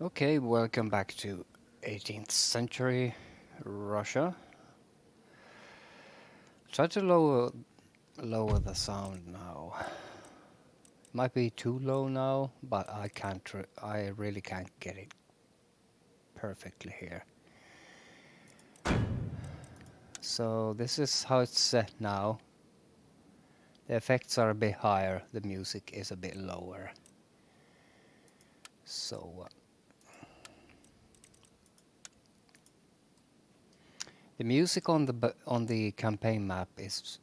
Okay, welcome back to 18th century Russia. Try to lower the sound now. Might be too low now, but I really can't get it perfectly here. So this is how it's set now. The effects are a bit higher, the music is a bit lower. So the music on the campaign map is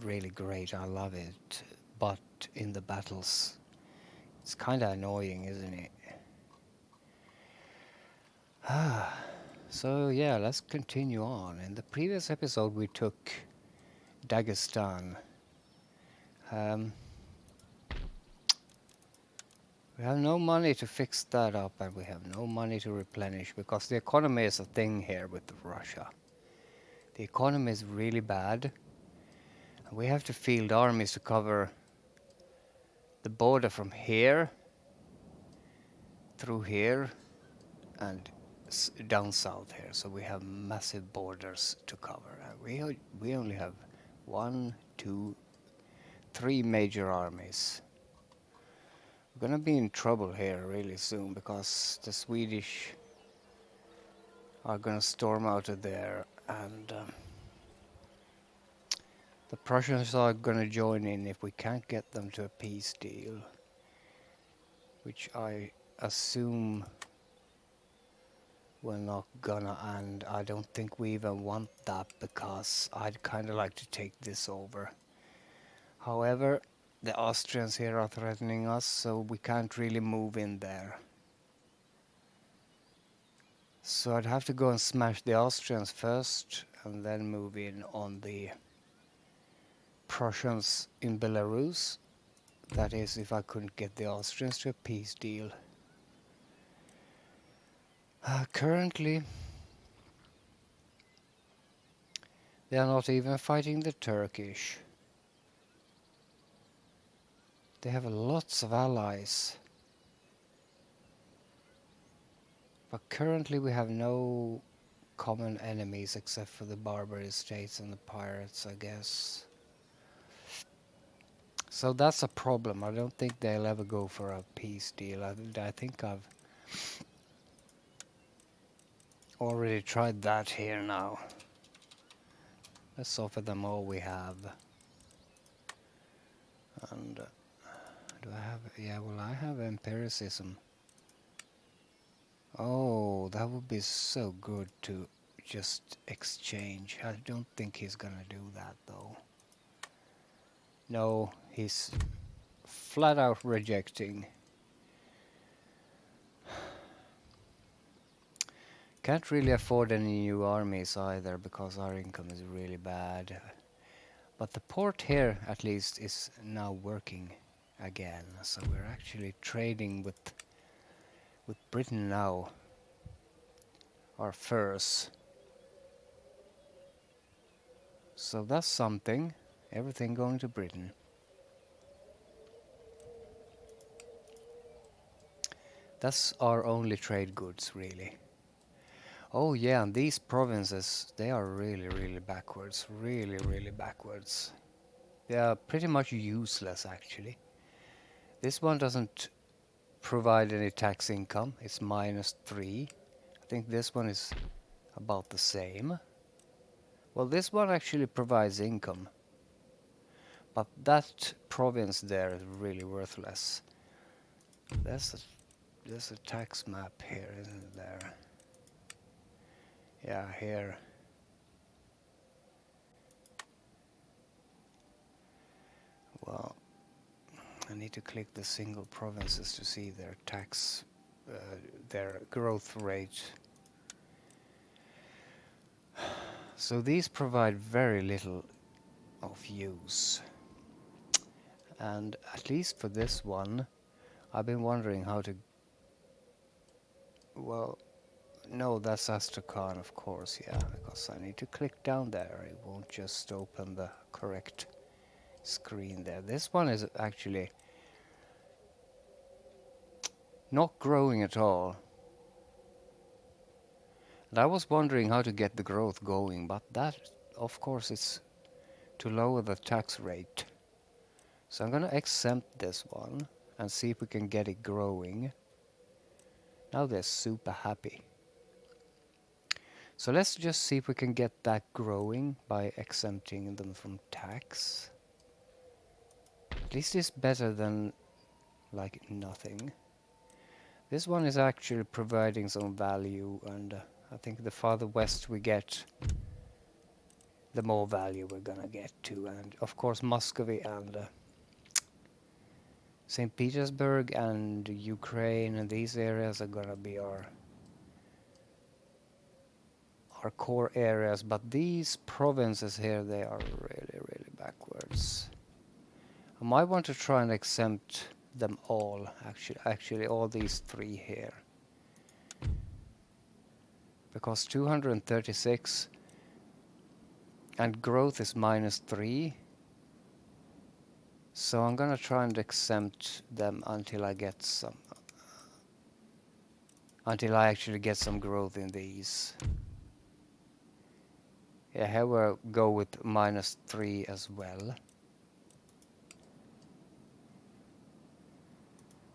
really great. I love it, but in the battles, it's kind of annoying, isn't it? So yeah, let's continue on. In the previous episode, we took Dagestan. Um, we have no money to fix that up, and we have no money to replenish because the economy is a thing here with Russia. The economy is really bad. And we have to field armies to cover the border from here through here and down south here. So we have massive borders to cover. We only have one, two, three major armies. We're gonna be in trouble here really soon because the Swedish are gonna storm out of there, and the Prussians are gonna join in if we can't get them to a peace deal, which I assume we're not gonna, and I don't think we even want that because I'd kind of like to take this over. However, the Austrians here are threatening us, so we can't really move in there. So I'd have to go and smash the Austrians first and then move in on the Prussians in Belarus. That is, if I couldn't get the Austrians to a peace deal. Currently, they are not even fighting the Turkish. They have lots of allies. But currently we have no common enemies except for the Barbary States and the pirates, I guess. So that's a problem. I don't think they'll ever go for a peace deal. I think I've already tried that here now. Let's offer them all we have. And do I have... Yeah, well, I have empiricism. Oh, that would be so good to just exchange. I don't think he's gonna do that, though. No, he's flat out rejecting. Can't really afford any new armies either because our income is really bad. But the port here, at least, is now working again. So we're actually trading with Britain now. Our furs. So that's something. Everything going to Britain. That's our only trade goods, really. Oh yeah, and these provinces, they are really, really backwards. Really, really backwards. They are pretty much useless, actually. This one doesn't provide any tax income. It's -3. I think this one is about the same. Well, this one actually provides income. But that province there is really worthless. There's a tax map here, isn't there? Yeah, here. Well, I need to click the single provinces to see their tax, their growth rate. So these provide very little of use. And at least for this one, I've been wondering how to... Well, no, that's Astrakhan, of course, yeah, because I need to click down there. It won't just open the correct screen there. This one is actually not growing at all. And I was wondering how to get the growth going, but that, of course, is to lower the tax rate. So I'm gonna exempt this one and see if we can get it growing. Now they're super happy. So let's just see if we can get that growing by exempting them from tax. At least it's better than like nothing. This one is actually providing some value, and I think the farther west we get, the more value we're gonna get to. And of course Muscovy and St. Petersburg and Ukraine and these areas are gonna be our core areas, but these provinces here, they are really backwards. I might want to try and exempt them all, actually all these three here. Because 236 and growth is -3. So I'm gonna try and exempt them until I actually get some growth in these. Yeah, here we'll go with -3 as well.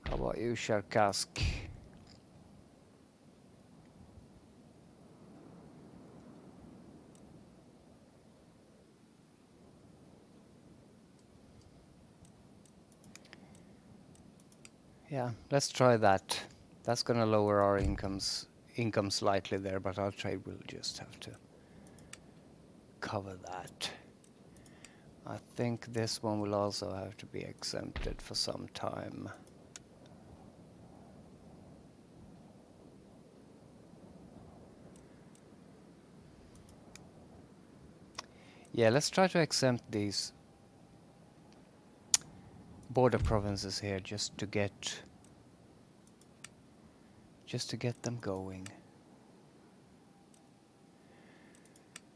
How about you, Cherkask? Yeah, let's try that. That's gonna lower our income slightly there, but our trade will just have to cover that. I think this one will also have to be exempted for some time. Yeah, let's try to exempt these border provinces here just to get them going.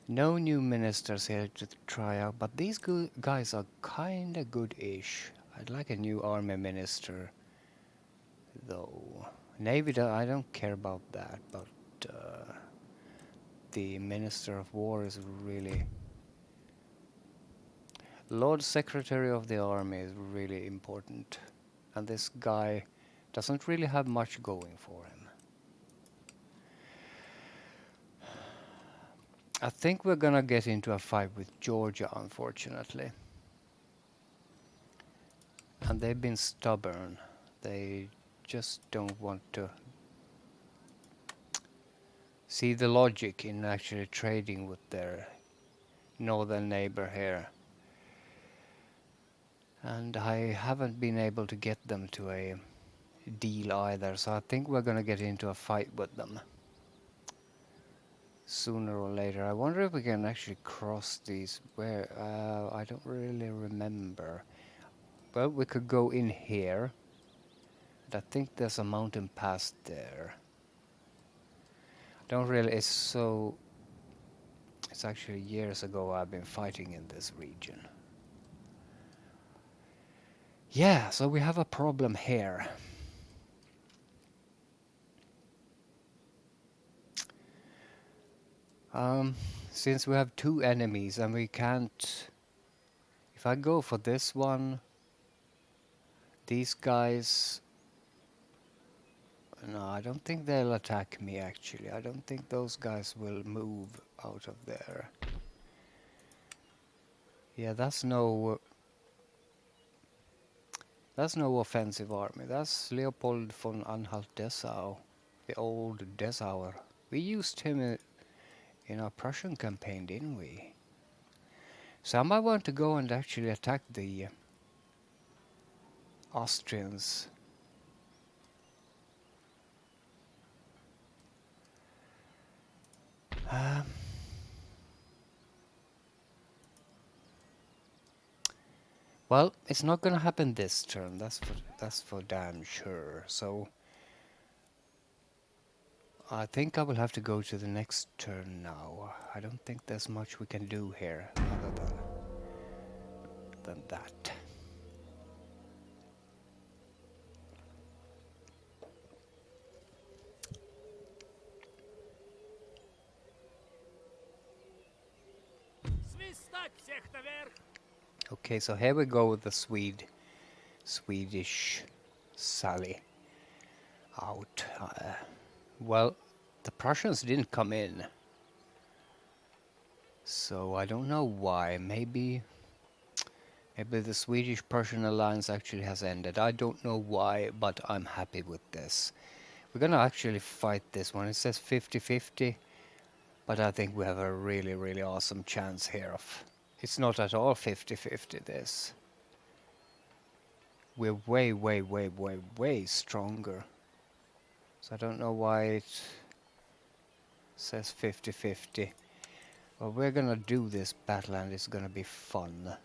No new ministers here to try out, but these guys are kinda good-ish. I'd like a new army minister, though. Navy, I don't care about that, but the Minister of War is really... Lord Secretary of the Army is really important, and this guy doesn't really have much going for him. I think we're gonna get into a fight with Georgia, unfortunately. And they've been stubborn. They just don't want to see the logic in actually trading with their northern neighbor here. And I haven't been able to get them to a deal either, so I think we're gonna get into a fight with them sooner or later. I wonder if we can actually cross these. Where? I don't really remember. Well, we could go in here. And I think there's a mountain pass there. Don't really. It's actually years ago I've been fighting in this region. Yeah, so we have a problem here. Since we have two enemies and we can't... If I go for this one, these guys... No, I don't think they'll attack me actually. I don't think those guys will move out of there. Yeah, that's no offensive army. That's Leopold von Anhalt-Dessau, the old Dessauer. We used him in our Prussian campaign, didn't we? So I might want to go and actually attack the Austrians. Well, it's not gonna happen this turn. That's for damn sure. So I think I will have to go to the next turn now. I don't think there's much we can do here other than that. Okay, so here we go with the Swedish Sally out. Well, the Prussians didn't come in, so I don't know why. Maybe the Swedish-Prussian alliance actually has ended. I don't know why, but I'm happy with this. We're gonna actually fight this one. It says 50-50, but I think we have a really, really awesome chance here of... It's not at all 50-50 this. We're way, way, way, way, way stronger. So I don't know why it says 50-50. Well, we're gonna do this battle and it's gonna be fun.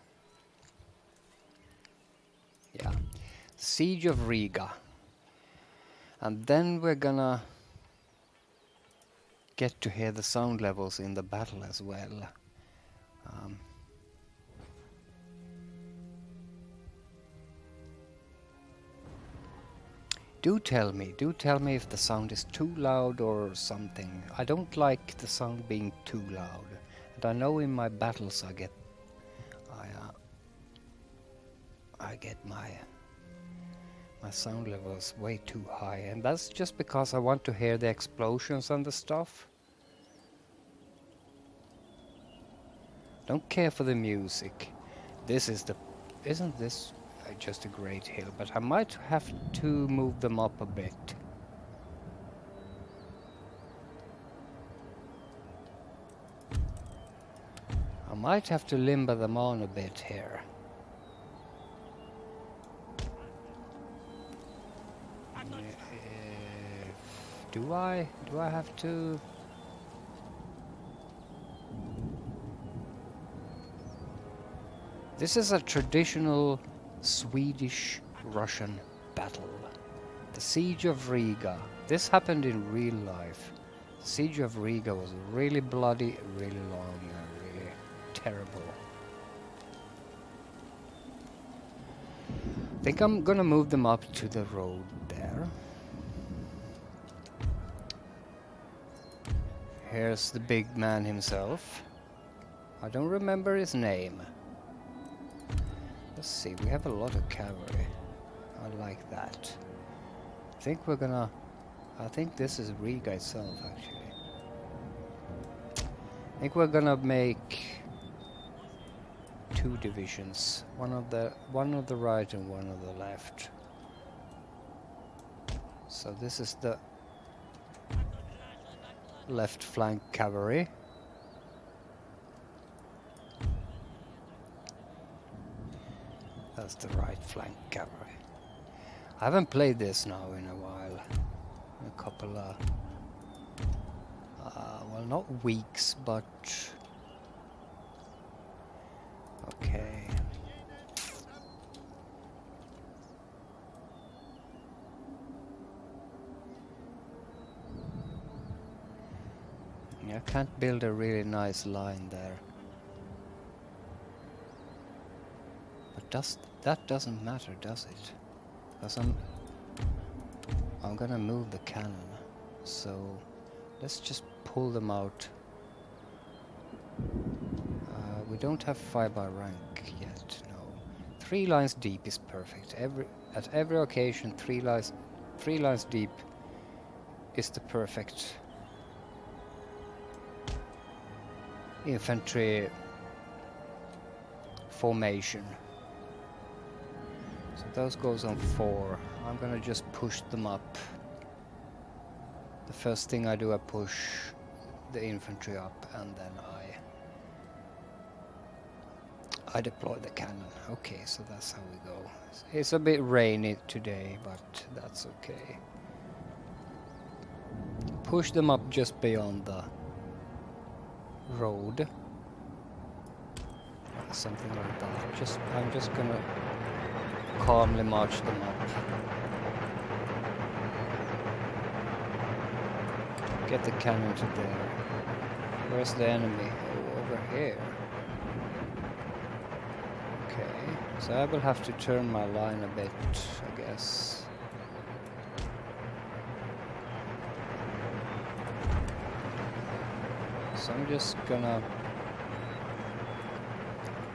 Yeah. Siege of Riga. And then we're gonna get to hear the sound levels in the battle as well. Do tell me if the sound is too loud or something. I don't like the sound being too loud. And I know in my battles I get my sound levels way too high, and that's just because I want to hear the explosions and the stuff. Don't care for the music. Isn't this just a great hill? But I might have to move them up a bit. I might have to limber them on a bit here. Do I have to? This is a traditional Swedish-Russian battle. The Siege of Riga. This happened in real life. The Siege of Riga was really bloody, really long, and really terrible. I think I'm gonna move them up to the road there. Here's the big man himself. I don't remember his name. Let's see, we have a lot of cavalry. I like that. I think this is Riga itself, actually. I think we're gonna make 2 divisions. One on the right and one on the left. So this is the left flank cavalry. That's the right flank cavalry. I haven't played this now in a while. A couple of... well, not weeks, but... Okay. I can't build a really nice line there. But that doesn't matter, does it? Because I'm gonna move the cannon. So let's just pull them out. We don't have 5 by rank yet, no. 3 lines deep is perfect. At every occasion, 3 lines deep is the perfect infantry formation. So those goes on 4. I'm gonna just push them up. The first thing I do, I push the infantry up, and then I deploy the cannon. Okay, so that's how we go. It's a bit rainy today, but that's okay. Push them up just beyond the road. Something like that. I'm just gonna calmly march them up. Get the cannon to there. Where's the enemy? Oh, over here. Okay, so I will have to turn my line a bit, I guess. So I'm just gonna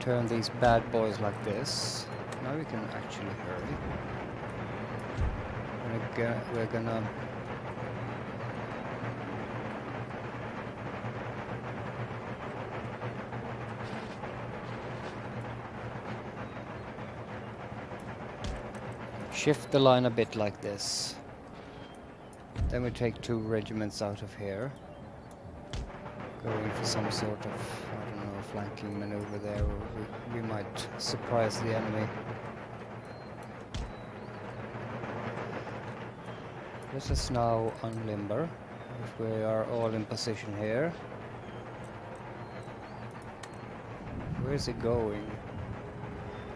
turn these bad boys like this. Now we can actually hurry. We're gonna shift the line a bit like this. Then we take 2 regiments out of here. Going for some sort of, I don't know, flanking maneuver there. We might surprise the enemy. Let us now unlimber, if we are all in position here. Where is he going?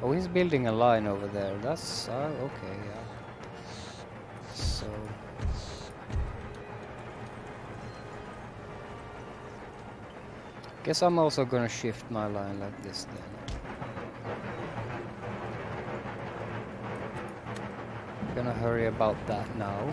Oh, he's building a line over there. That's okay, yeah. So guess I'm also gonna shift my line like this then. Gonna hurry about that now.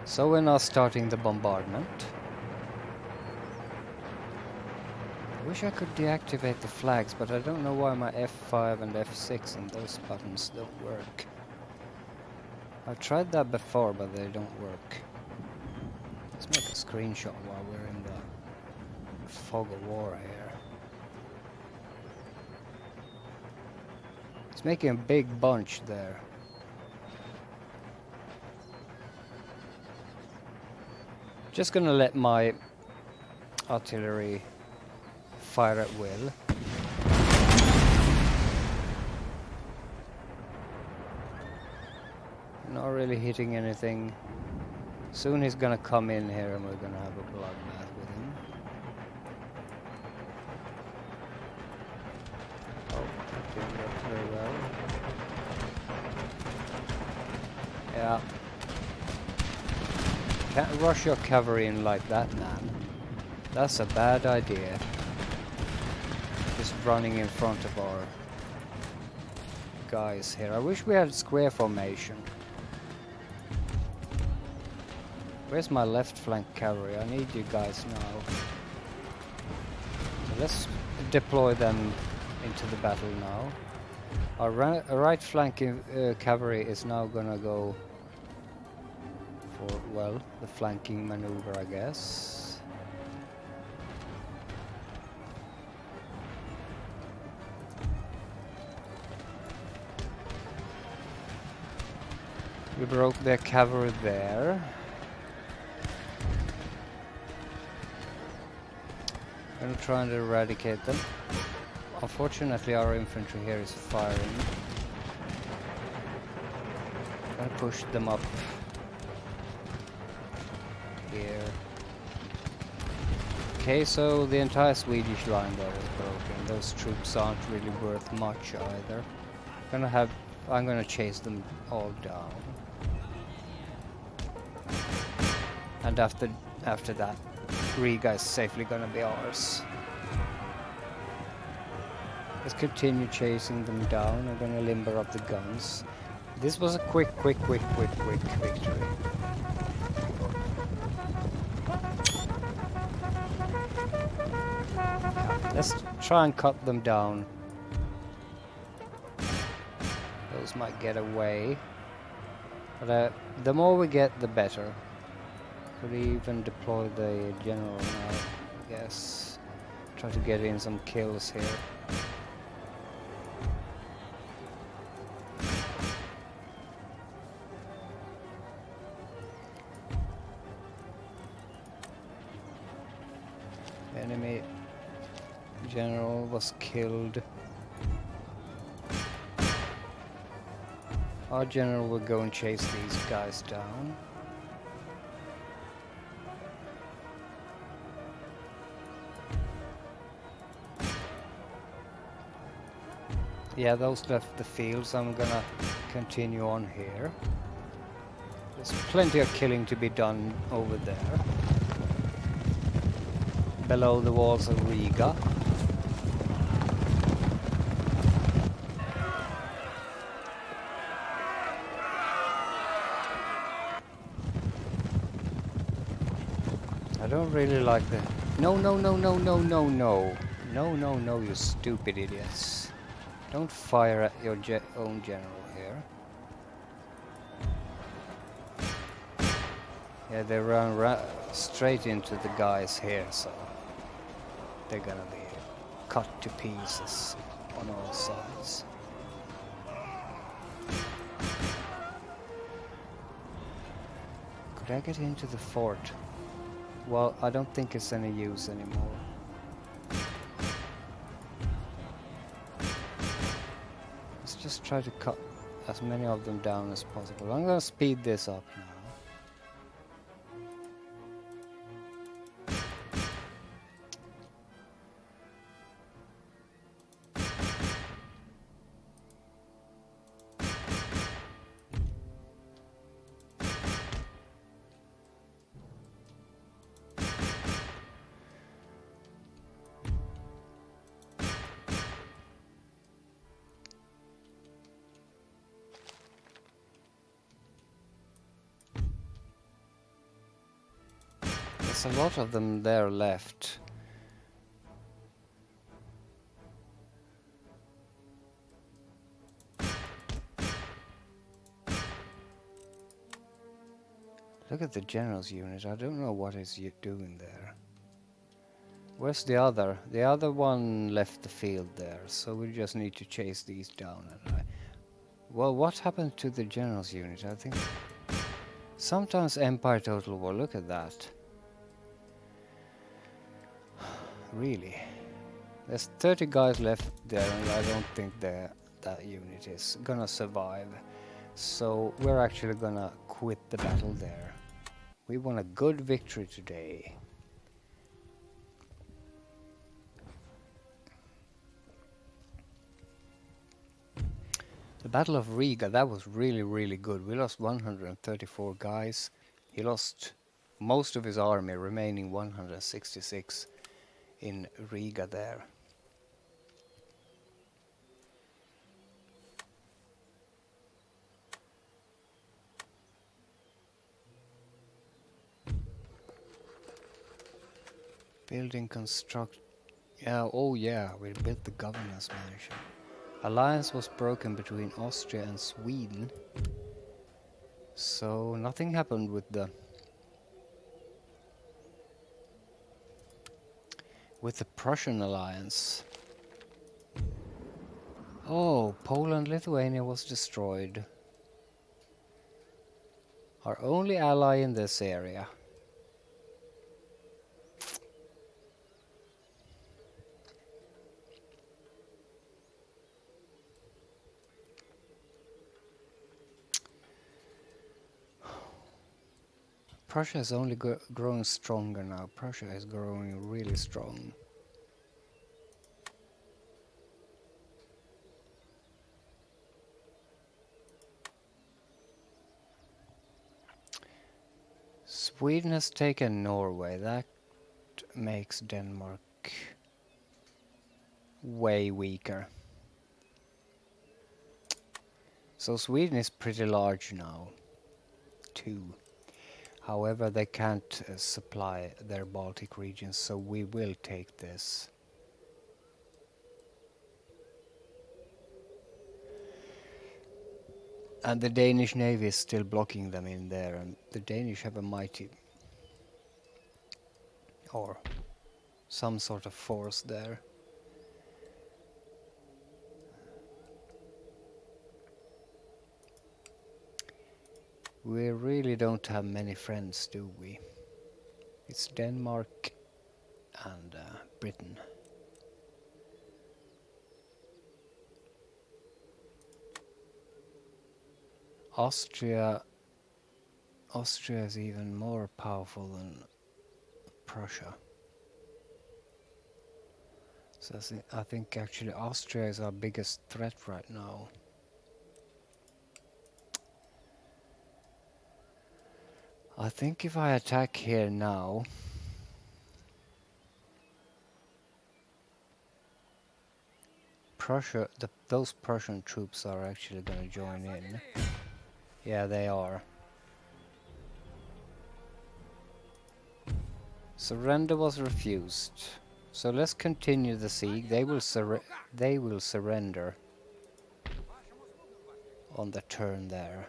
So we're now starting the bombardment. I wish I could deactivate the flags, but I don't know why my F5 and F6 and those buttons don't work. I've tried that before, but they don't work. Let's make a screenshot while we're in the fog of war here. It's making a big bunch there. Just gonna let my artillery fire at will. Not really hitting anything. Soon he's gonna come in here and we're gonna have a bloodbath with him. Oh, that didn't work very well. Yeah. Can't rush your cavalry in like that, man. That's a bad idea. Just running in front of our guys here. I wish we had square formation. Where's my left flank cavalry? I need you guys now. So let's deploy them into the battle now. Our right flank cavalry is now gonna go for, well, the flanking maneuver, I guess. We broke their cavalry there. Gonna try and eradicate them. Unfortunately, our infantry here is firing. Gonna push them up here. Okay, so the entire Swedish line there is broken. Those troops aren't really worth much either. I'm gonna chase them all down. And after that, Riga is safely gonna be ours. Let's continue chasing them down. I'm gonna limber up the guns. This was a quick victory. Let's try and cut them down. Those might get away. But the more we get, the better. Could even deploy the general now, I guess. Try to get in some kills here. Enemy general was killed. Our general will go and chase these guys down. Yeah, those left the field, so I'm gonna continue on here. There's plenty of killing to be done over there. Below the walls of Riga. don't really like the... No, no, no, no, no, no, no. No, no, no, you stupid idiots. Don't fire at your own general here. Yeah, they run straight into the guys here, so they're gonna be cut to pieces on all sides. Could I get into the fort? Well, I don't think it's any use anymore. Let's just try to cut as many of them down as possible. I'm gonna speed this up now. There's a lot of them there left. Look at the general's unit. I don't know what is doing there. Where's the other? The other one left the field there, so we just need to chase these down. Well, what happened to the general's unit? I think sometimes Empire Total War. Look at that. Really? There's 30 guys left there, and I don't think that unit is gonna survive. So we're actually gonna quit the battle there. We won a good victory today. The Battle of Riga, that was really, really good. We lost 134 guys. He lost most of his army, remaining 166 in Riga there. Building construct... Yeah, oh yeah, we built the governor's mansion. Alliance was broken between Austria and Sweden. So nothing happened with the Prussian alliance. Oh, Poland, Lithuania was destroyed. Our only ally in this area. Prussia is only growing stronger now. Prussia is growing really strong. Sweden has taken Norway. That makes Denmark way weaker. So Sweden is pretty large now, too. However, they can't supply their Baltic regions, so we will take this. And the Danish Navy is still blocking them in there, and the Danish have a mighty... or some sort of force there. We really don't have many friends, do we? It's Denmark and Britain. Austria is even more powerful than Prussia. So I think actually Austria is our biggest threat right now. I think if I attack here now, Prussia, those Prussian troops are actually going to join in. Yeah, they are. Surrender was refused. So let's continue the siege. They will surrender on the turn there.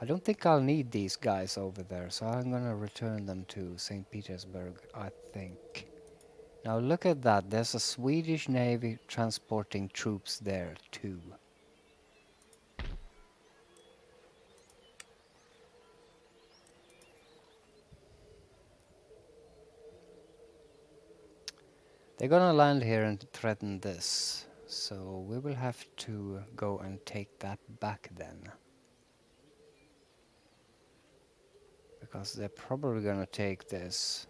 I don't think I'll need these guys over there, so I'm gonna return them to St. Petersburg, I think. Now look at that, there's a Swedish navy transporting troops there too. They're gonna land here and threaten this, so we will have to go and take that back then. Because they're probably gonna take this.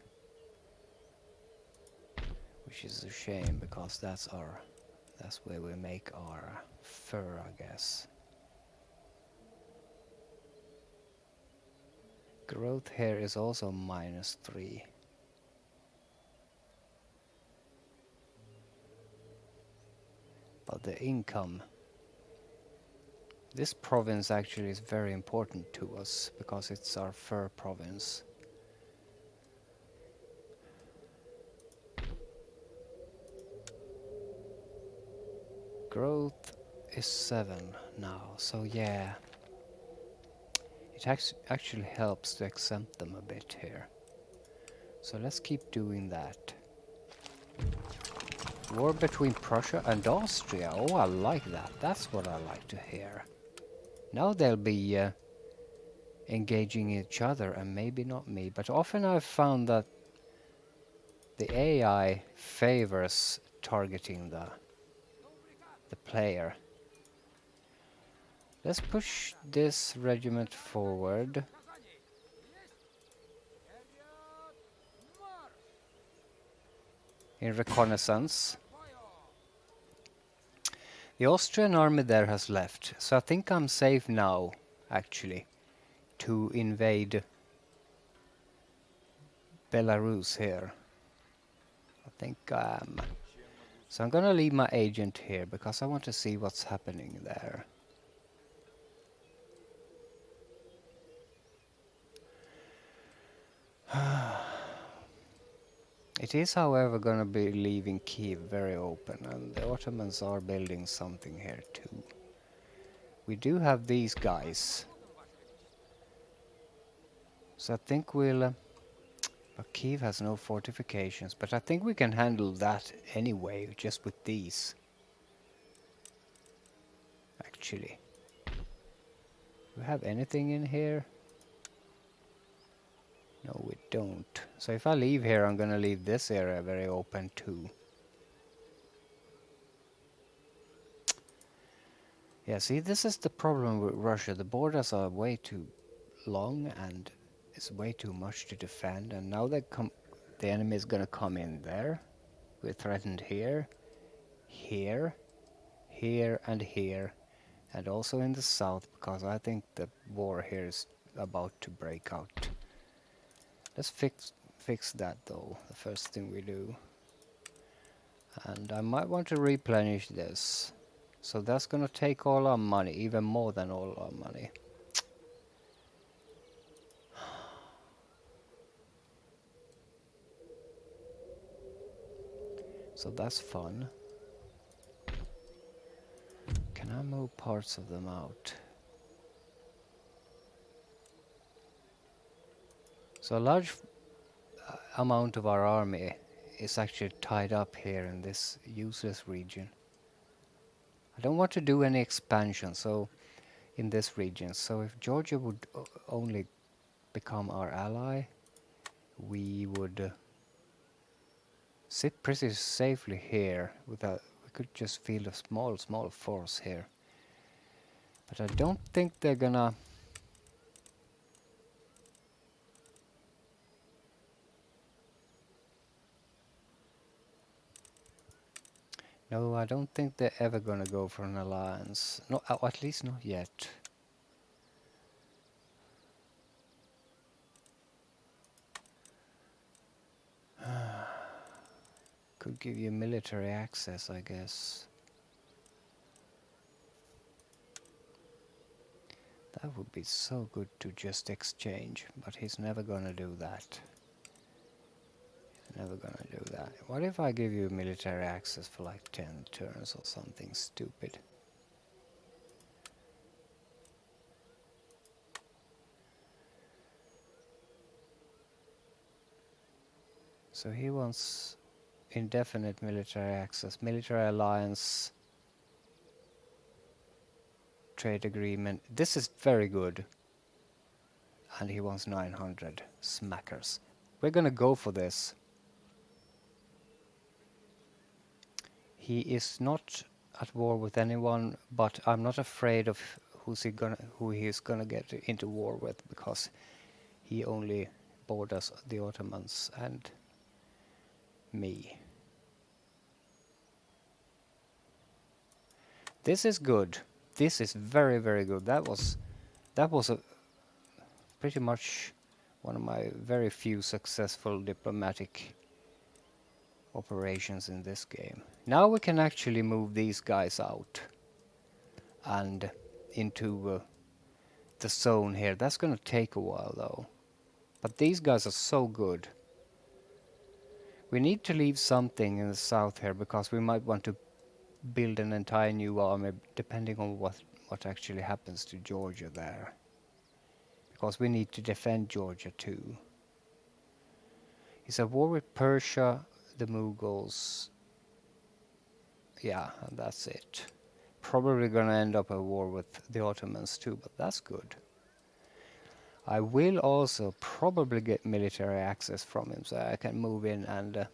Which is a shame, because that's where we make our fur, I guess. Growth here is also -3. But the income, this province actually is very important to us because it's our fur province. Growth is 7 now, so yeah. It actually helps to exempt them a bit here. So let's keep doing that. War between Prussia and Austria. Oh, I like that. That's what I like to hear. Now they'll be engaging each other and maybe not me. But often I've found that the AI favors targeting the player. Let's push this regiment forward. In reconnaissance. The Austrian army there has left, so I think I'm safe now, actually, to invade Belarus here. I think I am. So I'm gonna leave my agent here because I want to see what's happening there. It is, however, gonna be leaving Kiev very open, and the Ottomans are building something here too. We do have these guys. So I think we'll... but Kiev has no fortifications, but I think we can handle that anyway, just with these. Actually. Do we have anything in here? No, we don't. So if I leave here, I'm gonna leave this area very open too. Yeah, see, this is the problem with Russia. The borders are way too long and it's way too much to defend. And now the enemy is gonna come in there. We're threatened here, here, here, and here. And also in the south, because I think the war here is about to break out. Let's fix that though, the first thing we do. And I might want to replenish this. So that's gonna take all our money, even more than all our money. So that's fun. Can I move parts of them out? So a large amount of our army is actually tied up here in this useless region. I don't want to do any expansion so in this region. So if Georgia would only become our ally, we would sit pretty safely here without... we could just field a small force here. But I don't think they're gonna... no, I don't think they're ever gonna go for an alliance. No, at least not yet. Could give you military access, I guess. That would be so good to just exchange, but he's never gonna do that. Never gonna do that. What if I give you military access for like 10 turns or something stupid? So he wants indefinite military access, military alliance, trade agreement. This is very good. And he wants 900 smackers. We're gonna go for this. He is not at war with anyone, but I'm not afraid of who he is gonna get into war with, because he only borders the Ottomans and me. This is good. This is very, very good. That was a pretty much one of my very few successful diplomatic operations in this game. Now we can actually move these guys out and into the zone here. That's gonna take a while though. But these guys are so good. We need to leave something in the south here, because we might want to build an entire new army depending on what actually happens to Georgia there. Because we need to defend Georgia too. It's a war with Persia, the Mughals. Yeah, and that's it. Probably gonna end up a war with the Ottomans too, but that's good. I will also probably get military access from him, so I can move in and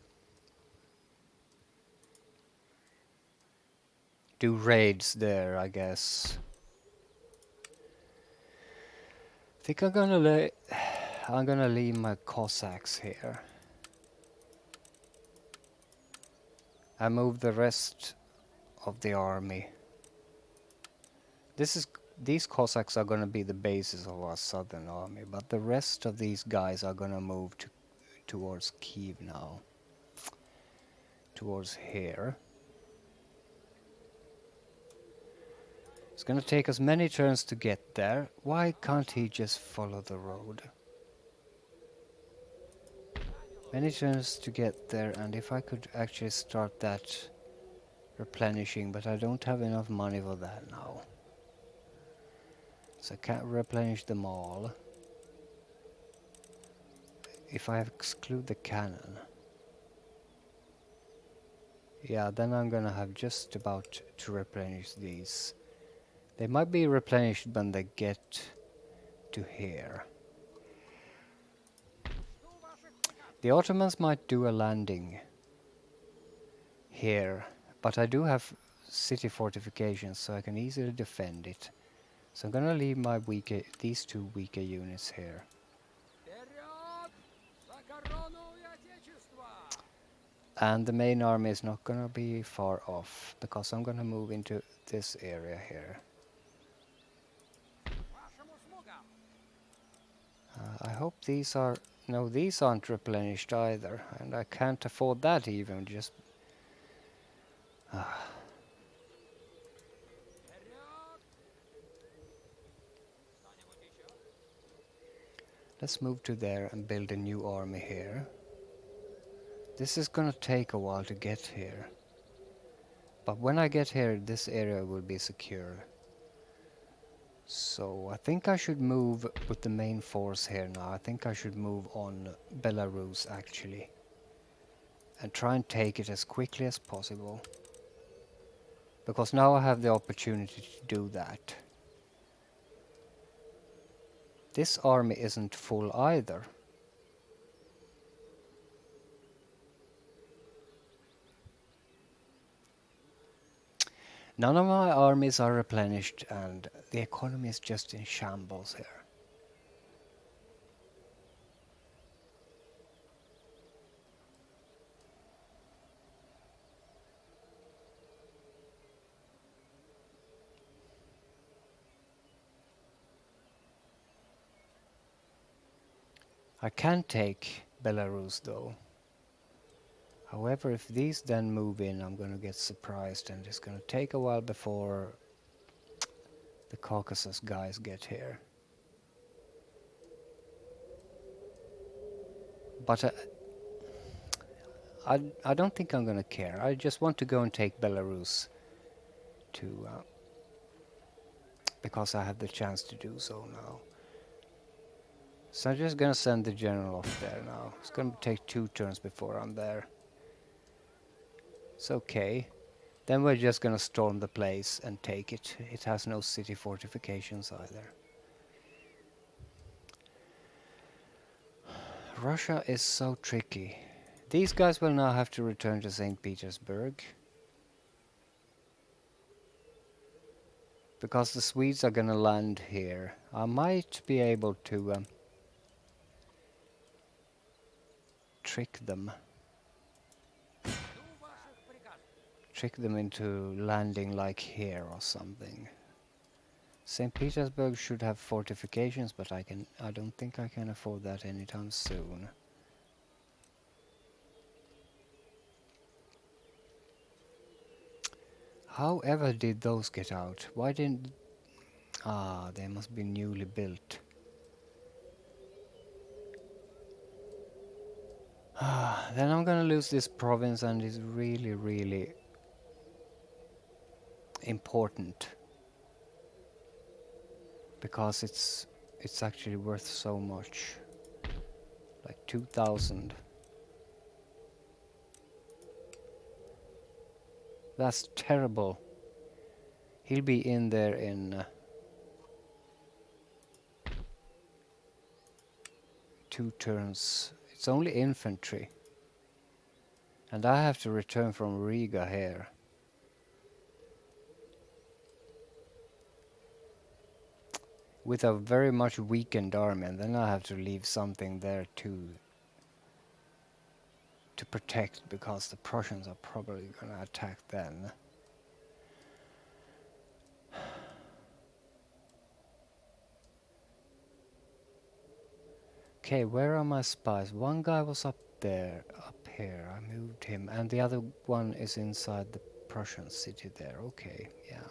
do raids there, I guess. I think I'm gonna leave my Cossacks here. I move the rest of the army. These Cossacks are gonna be the basis of our southern army, but the rest of these guys are gonna move towards Kiev now. Towards here. It's gonna take us many turns to get there. Why can't he just follow the road? Many turns to get there, and if I could actually start that replenishing, but I don't have enough money for that now. So I can't replenish them all. If I exclude the cannon. Yeah, then I'm gonna have just about to replenish these. They might be replenished when they get to here. The Ottomans might do a landing here, but I do have city fortifications, so I can easily defend it. So I'm gonna leave my these two weaker units here. And the main army is not gonna be far off, because I'm gonna move into this area here. I hope these are... No, these aren't replenished either, and I can't afford that even, just... Let's move to there and build a new army here. This is gonna take a while to get here. But when I get here, this area will be secure. So I think I should move with the main force here now. I think I should move on Belarus actually. And try and take it as quickly as possible. Because now I have the opportunity to do that. This army isn't full either. None of my armies are replenished, and the economy is just in shambles here. I can take Belarus though. However, if these then move in, I'm gonna get surprised, and it's gonna take a while before the Caucasus guys get here. But I don't think I'm gonna care. I just want to go and take Belarus to because I have the chance to do so now. So I'm just gonna send the general off there now. It's gonna take 2 turns before I'm there. It's okay. Then we're just gonna storm the place and take it. It has no city fortifications either. Russia is so tricky. These guys will now have to return to St. Petersburg. Because the Swedes are gonna land here. I might be able to trick them. Trick them into landing like here or something. St. Petersburg should have fortifications, but I don't think I can afford that anytime soon. However did those get out? Why didn't... Ah, they must be newly built. Then I'm gonna lose this province, and it's really, really important. Because it's actually worth so much. Like 2,000. That's terrible. He'll be in there in 2 turns. It's only infantry. And I have to return from Riga here. With a very much weakened army, and then I have to leave something there to protect, because the Prussians are probably gonna attack then. Okay, where are my spies? One guy was up there, up here. I moved him, and the other one is inside the Prussian city there. Okay, yeah.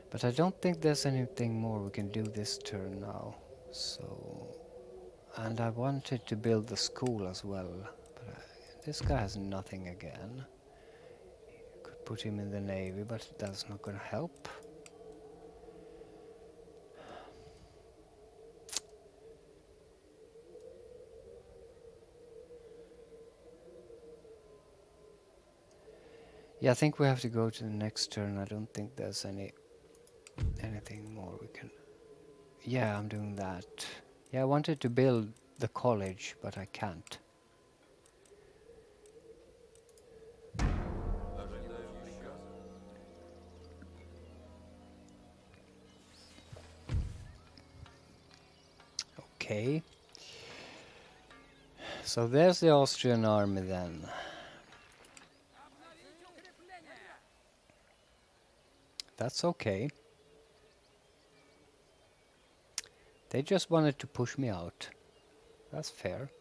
But I don't think there's anything more we can do this turn now. So, and I wanted to build the school as well, but this guy has nothing again. Could put him in the navy, but that's not gonna help. Yeah, I think we have to go to the next turn. I don't think there's anything more we can... Yeah, I'm doing that. Yeah, I wanted to build the college, but I can't. Okay. So there's the Austrian army then. That's okay. They just wanted to push me out. That's fair.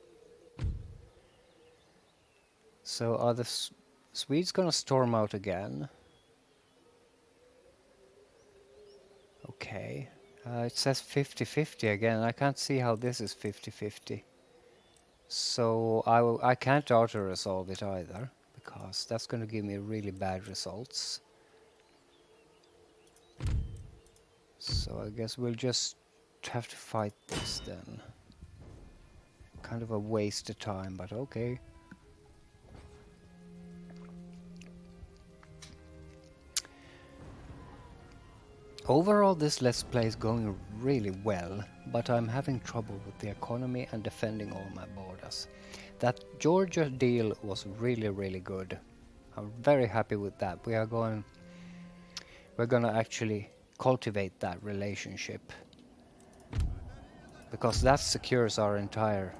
So are the Swedes gonna storm out again? Okay. It says 50-50 again. I can't see how this is 50-50. So I can't auto-resolve it either, because that's gonna give me really bad results. So I guess we'll just have to fight this then. Kind of a waste of time, but okay. Overall, this Let's Play is going really well, but I'm having trouble with the economy and defending all my borders. That Georgia deal was really, really good. I'm very happy with that. We're gonna actually cultivate that relationship, because that secures our entire...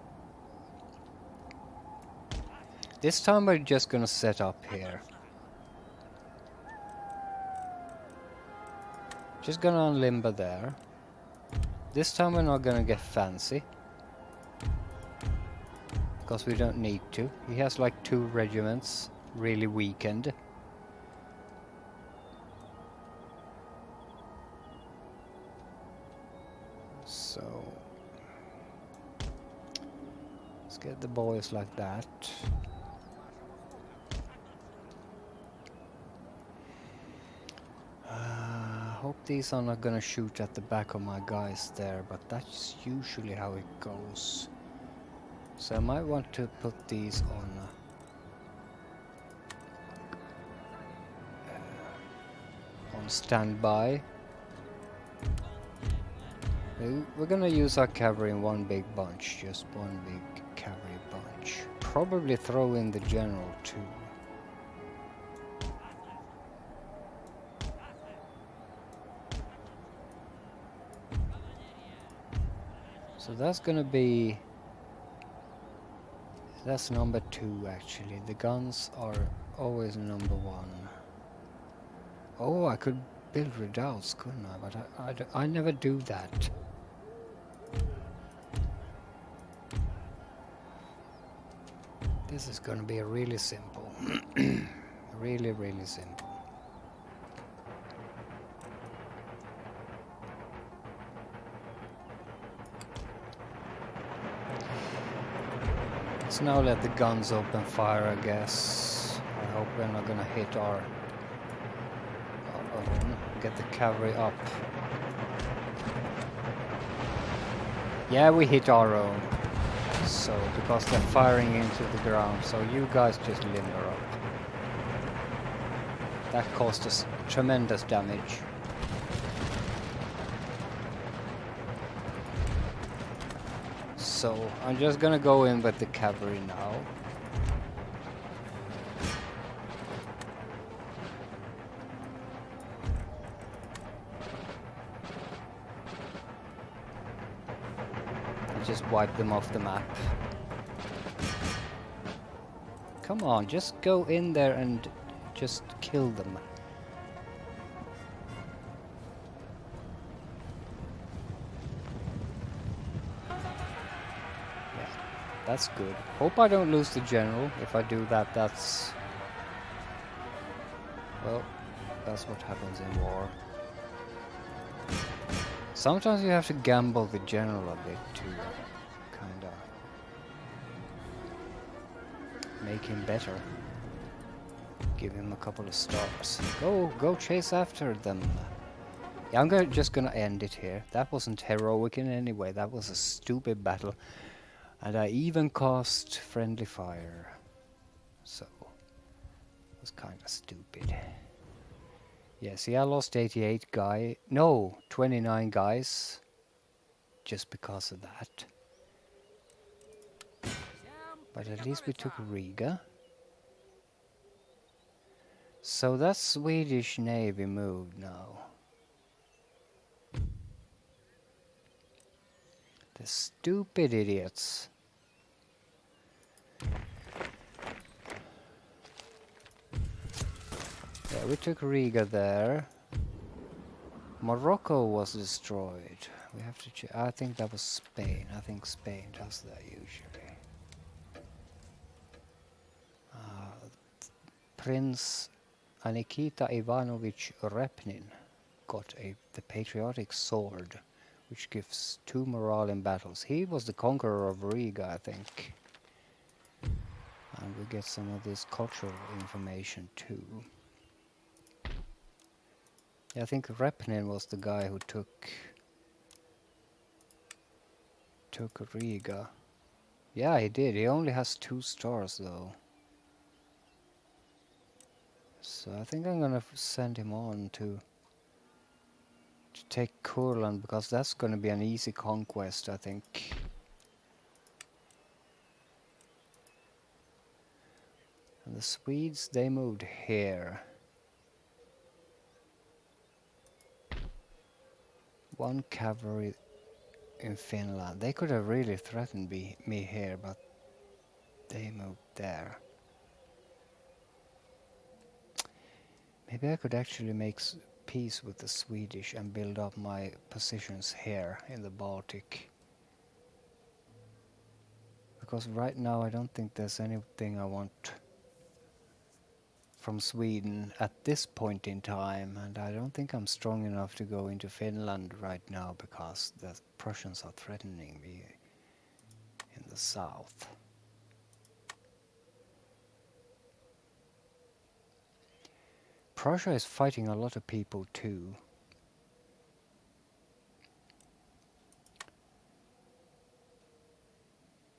This time we're just gonna set up here. Just gonna unlimber there. This time we're not gonna get fancy, because we don't need to. He has like 2 regiments, really weakened. Get the boys like that. Hope these are not gonna shoot at the back of my guys there, but that's usually how it goes. So I might want to put these on standby. We're gonna use our cavalry in one big bunch, just one big cavalry bunch. Probably throw in the general too. So that's gonna be... That's number 2 actually. The guns are always number 1. Oh, I could build redoubts, couldn't I? But I never do that. This is gonna be really simple. Really, really simple. Let's now let the guns open fire, I guess. I hope we're not gonna hit our own. Get the cavalry up. Yeah, we hit our own. So, because they're firing into the ground, so you guys just limber up. That caused us tremendous damage. So, I'm just gonna go in with the cavalry now. And just wipe them off the map. Come on, just go in there and just kill them. That's good. Hope I don't lose the general. If I do that, that's... Well, that's what happens in war. Sometimes you have to gamble the general a bit to kinda make him better. Give him a couple of stars. Go chase after them. Yeah, I'm just gonna end it here. That wasn't heroic in any way. That was a stupid battle. And I even cast friendly fire. So, it was kind of stupid. Yeah, see, I lost 29 guys. Just because of that. But at least we took Riga. So that Swedish navy moved now. The stupid idiots. Yeah, we took Riga there. Morocco was destroyed. We have to check. I think that was Spain. I think Spain does that usually. Prince Nikita Ivanovich Repnin got the patriotic sword, which gives 2 morale in battles. He was the conqueror of Riga, I think. And we get some of this cultural information too. Yeah, I think Repnin was the guy who took Riga. Yeah, he did. He only has 2 stars though. So I think I'm gonna send him on to take Kurland, because that's gonna be an easy conquest, I think. And the Swedes, they moved here. 1 cavalry in Finland. They could have really threatened me here, but they moved there. Maybe I could actually make peace with the Swedish and build up my positions here in the Baltic. Because right now I don't think there's anything I want from Sweden at this point in time, and I don't think I'm strong enough to go into Finland right now because the Prussians are threatening me in the south. Prussia is fighting a lot of people too.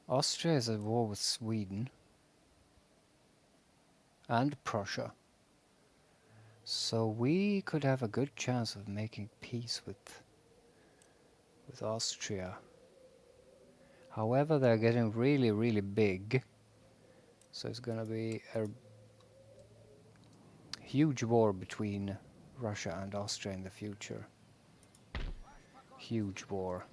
Austria is at war with Sweden and Prussia. So we could have a good chance of making peace with Austria. However, they're getting really, really big. So it's gonna be a huge war between Russia and Austria in the future. Huge war.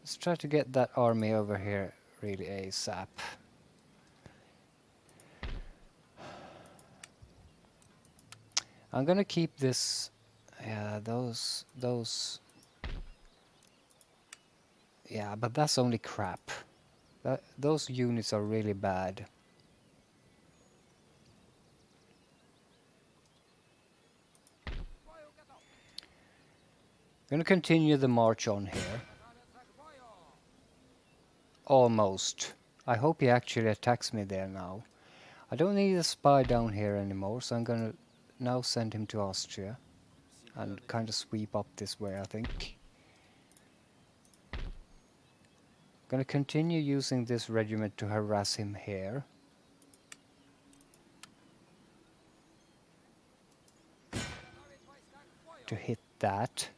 Let's try to get that army over here really ASAP. I'm gonna keep this. Yeah, those. Yeah, but that's only crap. Those units are really bad. Gonna continue the march on here. Almost. I hope he actually attacks me there now. I don't need a spy down here anymore, so I'm gonna now send him to Austria and kind of sweep up this way, I think. Gonna continue using this regiment to harass him here. To hit that.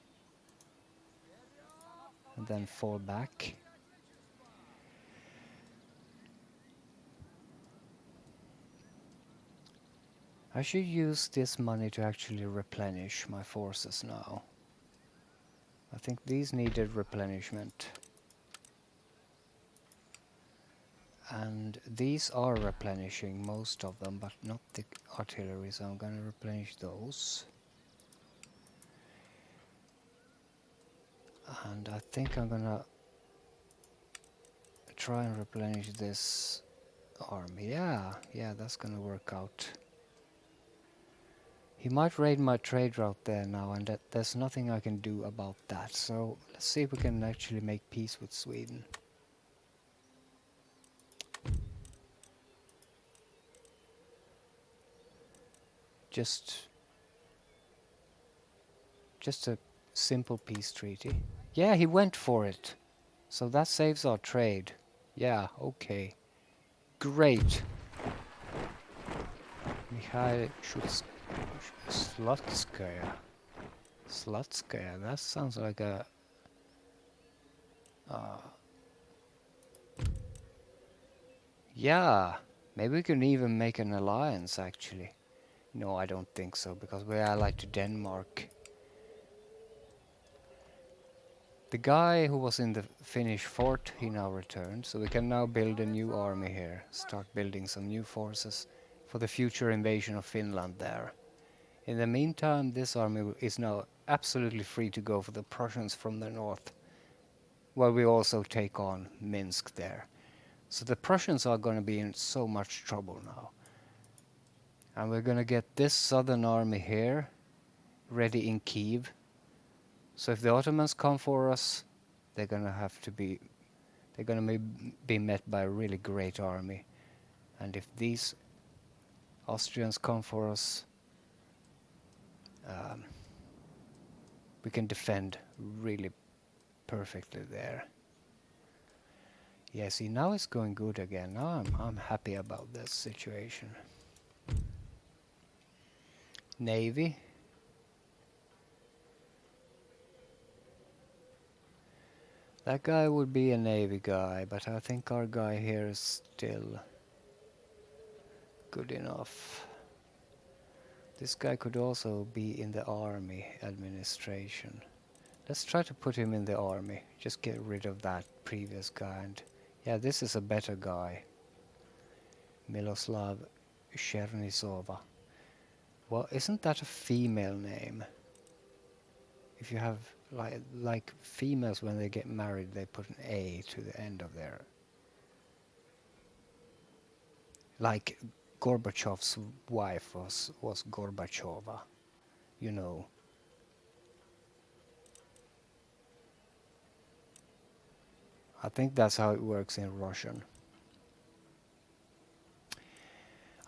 And then fall back. I should use this money to actually replenish my forces now. I think these needed replenishment. And these are replenishing, most of them, but not the artillery, so I'm gonna replenish those. And I think I'm gonna try and replenish this army. Yeah, that's gonna work out. He might raid my trade route there now, and there's nothing I can do about that. So let's see if we can actually make peace with Sweden. Just a simple peace treaty. Yeah, he went for it. So that saves our trade. Yeah, okay. Great. Mikhail Slutskaya. Slutskaya, that sounds like a... yeah, maybe we can even make an alliance, actually. No, I don't think so, because we're allied to Denmark. The guy who was in the Finnish fort, he now returned, so we can now build a new army here. Start building some new forces for the future invasion of Finland there. In the meantime, this army is now absolutely free to go for the Prussians from the north, while we also take on Minsk there. So the Prussians are going to be in so much trouble now. And we're going to get this southern army here ready in Kiev. So if the Ottomans come for us, they're going to be met by a really great army. And if these Austrians come for us, we can defend really perfectly there. Yeah, see, now it's going good again. Now I'm happy about this situation. Navy. That guy would be a Navy guy, but I think our guy here is still good enough. This guy could also be in the army administration. Let's try to put him in the army. Just get rid of that previous guy. And yeah, this is a better guy. Miloslav Chernysova. Well, isn't that a female name? If you have like females, when they get married, they put an A to the end of their... like Gorbachev's wife was Gorbachova, you know. I think that's how it works in Russian.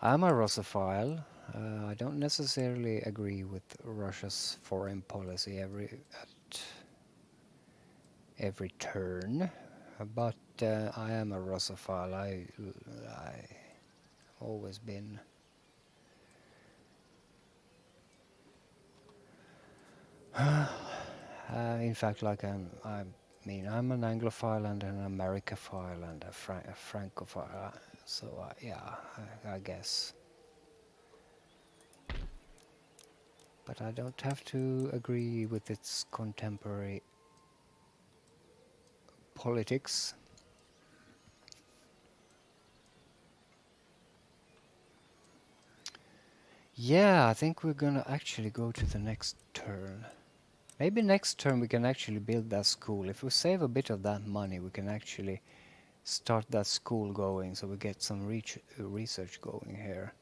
I'm a Russophile. I don't necessarily agree with Russia's foreign policy at every turn, but I am a Russophile. I always been. In fact, like I mean, I'm an Anglophile and an Americaphile and a Francophile. So yeah, I guess. But I don't have to agree with its contemporary politics. Yeah, I think we're gonna actually go to the next turn. Maybe next turn we can actually build that school. If we save a bit of that money, we can actually start that school going so we get some research going here.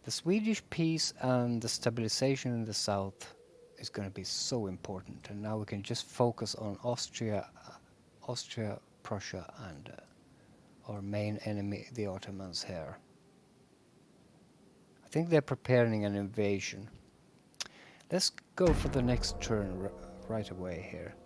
The Swedish peace and the stabilization in the south is going to be so important, and now we can just focus on Austria, Prussia, and our main enemy, the Ottomans here. I think they're preparing an invasion. Let's go for the next turn right away here.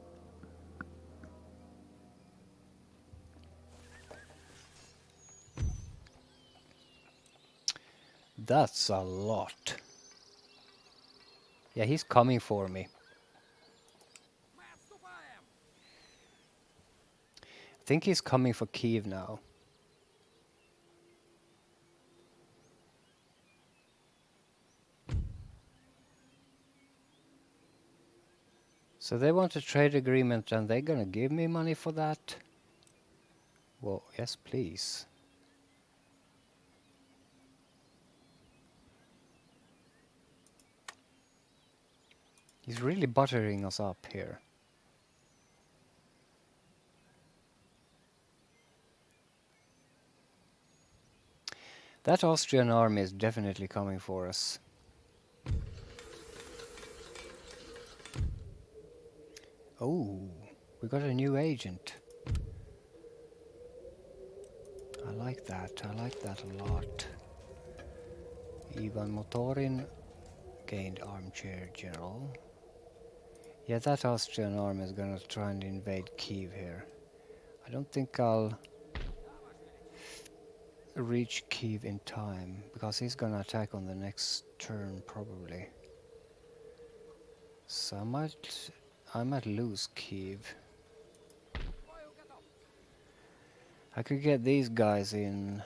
That's a lot. Yeah, he's coming for me. I think he's coming for Kiev now. So they want a trade agreement and they're gonna give me money for that? Well, yes, please. He's really buttering us up here. That Austrian army is definitely coming for us. Oh, we got a new agent. I like that a lot. Ivan Motorin gained armchair general. Yeah, that Austrian army is gonna try and invade Kiev here. I don't think I'll reach Kiev in time, because he's gonna attack on the next turn probably. So I might lose Kiev. I could get these guys in.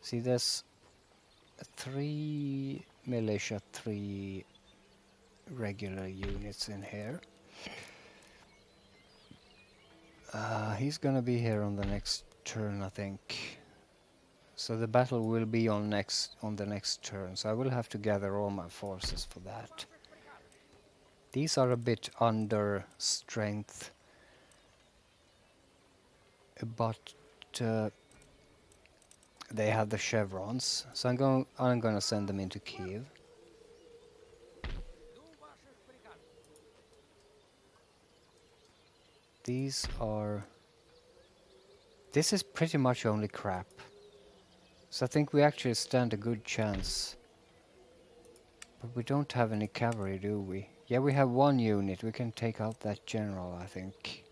See, there's 3 militia, 3 regular units in here. He's gonna be here on the next turn, I think. So the battle will be on the next turn, so I will have to gather all my forces for that. These are a bit under strength, but they have the chevrons, so I'm gonna send them into Kiev. This is pretty much only crap. So I think we actually stand a good chance. But we don't have any cavalry, do we? Yeah, we have 1 unit. We can take out that general, I think.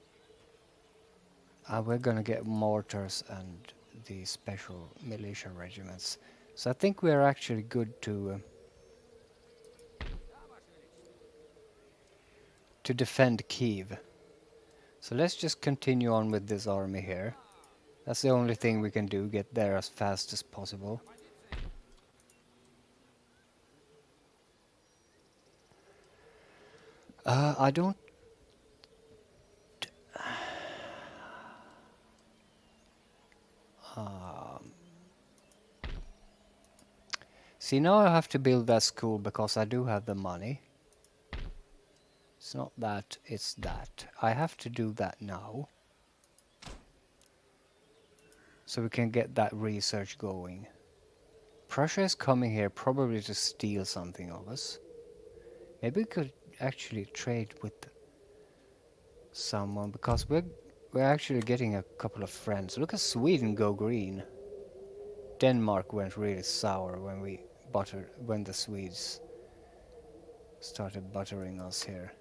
We're gonna get mortars and the special militia regiments. So I think we're actually good to defend Kiev. So let's just continue on with this army here. That's the only thing we can do, get there as fast as possible. I don't... See, now I have to build that school because I do have the money. It's not that, it's that. I have to do that now. So we can get that research going. Prussia is coming here probably to steal something of us. Maybe we could actually trade with someone, because we're actually getting a couple of friends. Look at Sweden go green. Denmark went really sour when when the Swedes started buttering us here.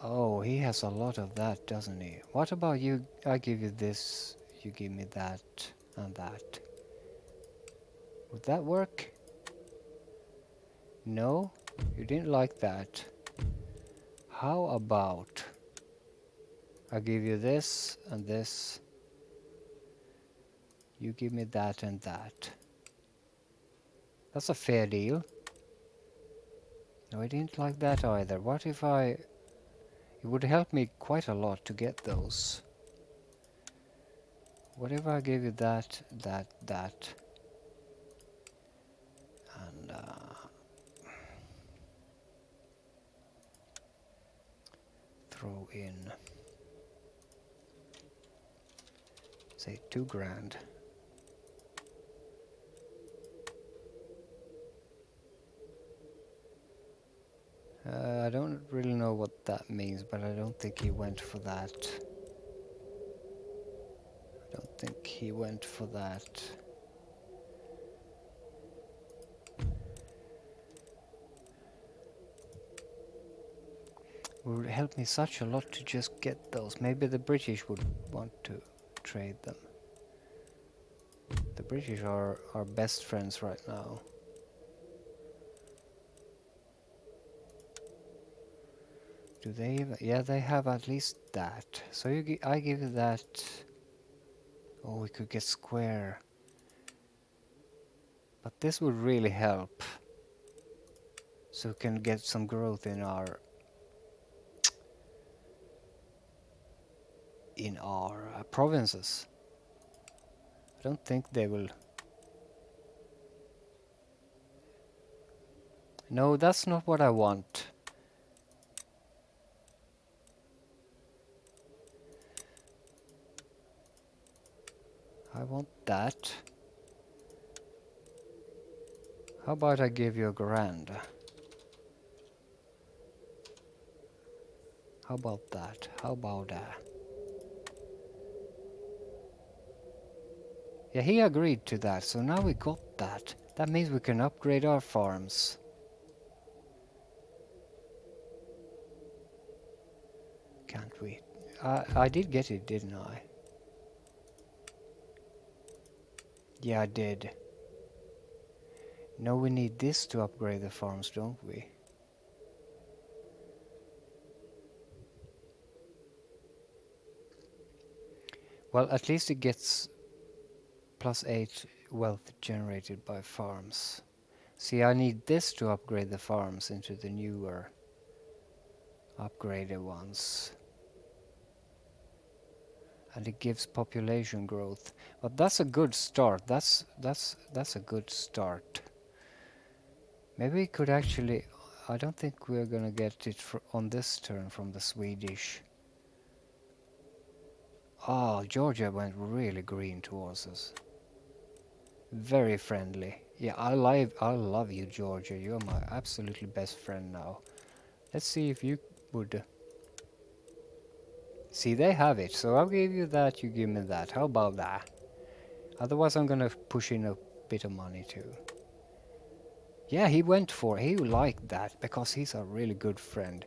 Oh, he has a lot of that, doesn't he? What about you? I give you this, you give me that and that. Would that work? No? You didn't like that. How about I give you this and this, you give me that and that. That's a fair deal. No, I didn't like that either. What if I... It would help me quite a lot to get those. What if I give you that, that, that, and throw in, say, 2 grand. I don't really know what that means, but I don't think he went for that. I don't think he went for that. It would help me such a lot to just get those. Maybe the British would want to trade them. The British are our best friends right now. Do they even? Yeah, they have at least that. So I give you that. Oh, we could get square. But this would really help. So we can get some growth in our provinces. I don't think they will. No, that's not what I want. I want that. How about I give you a grand? How about that? How about that? Yeah, he agreed to that, so now we got that. That means we can upgrade our farms. Can't we? I did get it, didn't I? Yeah, I did. No, we need this to upgrade the farms, don't we? Well, at least it gets +8 wealth generated by farms. See, I need this to upgrade the farms into the newer upgraded ones. And it gives population growth. But that's a good start. That's a good start. Maybe we could actually... I don't think we're gonna get it on this turn from the Swedish. Oh, Georgia went really green towards us. Very friendly. Yeah, I love you, Georgia. You're my absolutely best friend now. Let's see if you would... See, they have it. So I'll give you that, you give me that. How about that? Otherwise I'm gonna push in a bit of money too. Yeah, he liked that because he's a really good friend.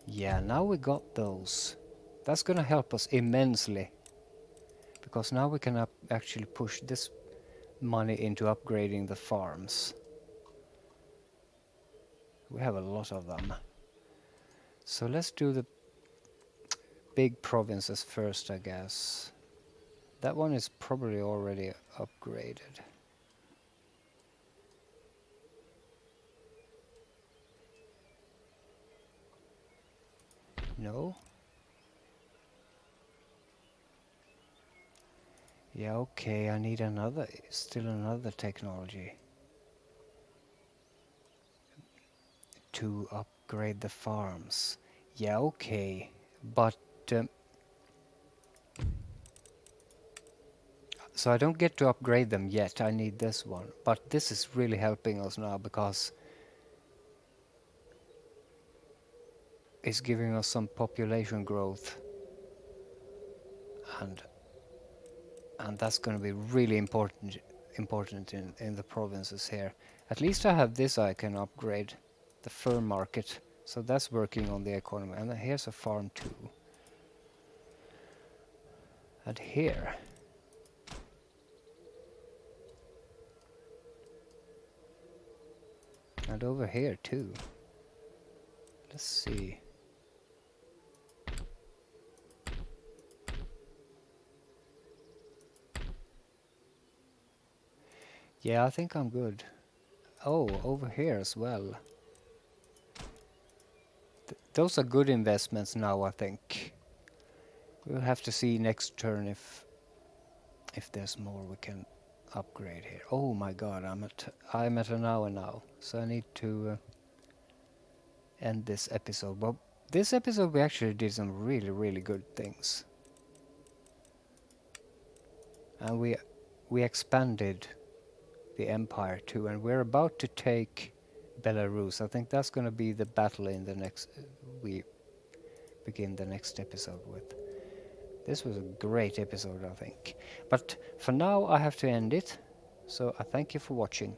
Yeah, now we got those. That's gonna help us immensely. Because now we can actually push this money into upgrading the farms. We have a lot of them. So let's do the big provinces first, I guess. That one is probably already upgraded. No? Yeah, okay, I need still another technology to upgrade the farms. Yeah, okay, but so I don't get to upgrade them yet. I need this one, but this is really helping us now because it's giving us some population growth. and that's going to be really important in the provinces here. At least I have this I can upgrade, the fur market. So that's working on the economy. And here's a farm too. And here. And over here too. Let's see. Yeah, I think I'm good. Oh, over here as well. Those are good investments now, I think. We'll have to see next turn if there's more we can upgrade here. Oh my god, I'm at an hour now, so I need to end this episode. But this episode we actually did some really good things, and we expanded the empire too, and we're about to take Belarus. I think that's going to be the battle in the next we begin the next episode with. This was a great episode, I think. But for now I have to end it. So I thank you for watching.